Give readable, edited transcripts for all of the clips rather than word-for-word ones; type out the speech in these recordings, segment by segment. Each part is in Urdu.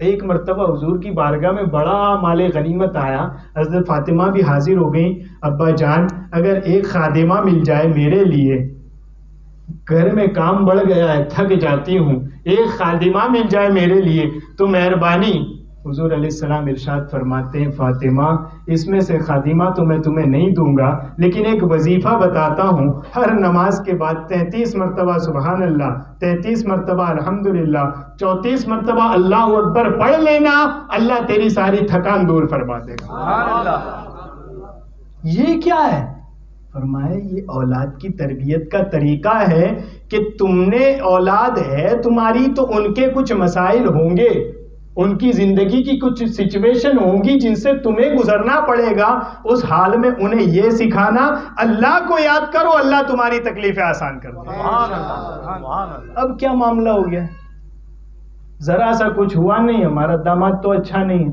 ایک مرتبہ حضور کی بارگاہ میں بڑا مال غنیمت آیا، حضرت فاطمہ بھی حاضر ہو گئیں، ابا جان اگر ایک خادمہ مل جائے میرے لیے، گھر میں کام بڑھ گیا ہے، تھک جاتی ہوں، ایک خادمہ مل جائے میرے لیے تو مہربانی۔ حضور علیہ السلام ارشاد فرماتے ہیں فاطمہ اس میں سے خادمہ تو میں تمہیں نہیں دوں گا، لیکن ایک وظیفہ بتاتا ہوں، ہر نماز کے بعد 33 مرتبہ سبحان اللہ، 33 مرتبہ الحمدللہ، 34 مرتبہ اللہ اکبر پڑھ لینا، اللہ تیری ساری تھکان دور فرما دے گا۔ سبحان اللہ۔ یہ کیا ہے؟ فرمائے یہ اولاد کی تربیت کا طریقہ ہے کہ تم نے اولاد ہے تمہاری تو ان کے کچھ مسائل ہوں گے، ان کی زندگی کی کچھ سچویشن ہوں گی جن سے تمہیں گزرنا پڑے گا، اس حال میں انہیں یہ سکھانا اللہ کو یاد کرو، اللہ تمہاری تکلیفیں آسان کر دے گا۔ اب کیا معاملہ ہو گیا؟ ذرا سا کچھ ہوا نہیں، ہمارا داماد تو اچھا نہیں ہے،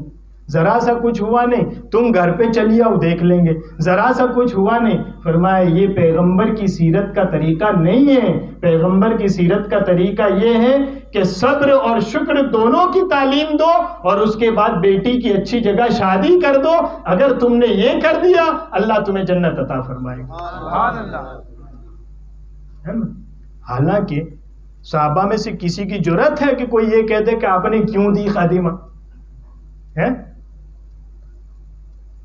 ذرا سا کچھ ہوا نہیں، تم گھر پہ چلی آؤ دیکھ لیں گے، ذرا سا کچھ ہوا نہیں۔ فرمایا یہ پیغمبر کی سیرت کا طریقہ نہیں ہے، پیغمبر کی سیرت کا طریقہ یہ ہے کہ صبر اور شکر دونوں کی تعلیم دو اور اس کے بعد بیٹی کی اچھی جگہ شادی کر دو، اگر تم نے یہ کر دیا اللہ تمہیں جنت عطا فرمائے گا۔ سبحان اللہ۔ حالانکہ صحابہ میں سے کسی کی جرأت ہے کہ کوئی یہ کہہ دے کہ آپ نے کیوں دی خادمہ ہے؟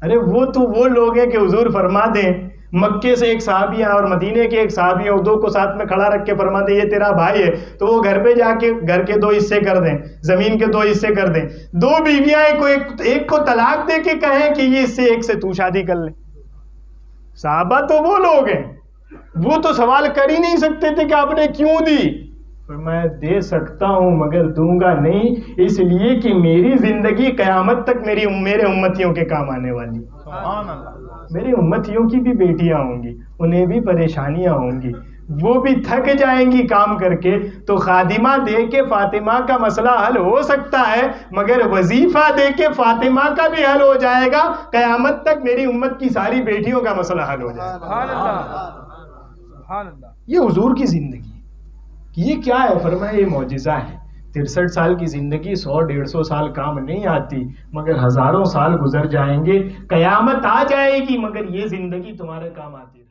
ارے وہ تو وہ لوگ ہیں کہ حضور فرما دیں مکے سے ایک صحابی ہیں اور مدینے کے ایک صحابی ہیں، دو کو ساتھ میں کھڑا رکھ کے فرما دیں یہ تیرا بھائی ہے، تو وہ گھر پہ جا کے گھر کے 2 حصے کر دیں، زمین کے 2 حصے کر دیں، 2 بیویاں ایک کو طلاق دے کے کہیں کہ یہ اس سے ایک سے تو شادی کر لیں۔ صحابہ تو وہ لوگ ہیں، وہ تو سوال کر ہی نہیں سکتے تھے کہ آپ نے کیوں دی۔ میں دے سکتا ہوں مگر دوں گا نہیں، اس لیے کہ میری زندگی قیامت تک میرے امتیوں کے کام آنے والی۔ سبحان اللہ۔ میرے امتیوں کی بھی بیٹیاں ہوں گی، انہیں بھی پریشانیاں ہوں گی، وہ بھی تھک جائیں گی کام کر کے، تو خادمہ دے کے فاطمہ کا مسئلہ حل ہو سکتا ہے، مگر وظیفہ دے کے فاطمہ کا بھی حل ہو جائے گا، قیامت تک میری امت کی ساری بیٹیوں کا مسئلہ حل ہو جائے گا۔ سبحان اللہ۔ یہ حضور کی زندگی، یہ کیا ہے؟ فرمایا یہ معجزہ ہے۔ 63 سال کی زندگی 100-150 سال کام نہیں آتی، مگر ہزاروں سال گزر جائیں گے، قیامت آ جائے گی مگر یہ زندگی تمہارے کام آتی رہے۔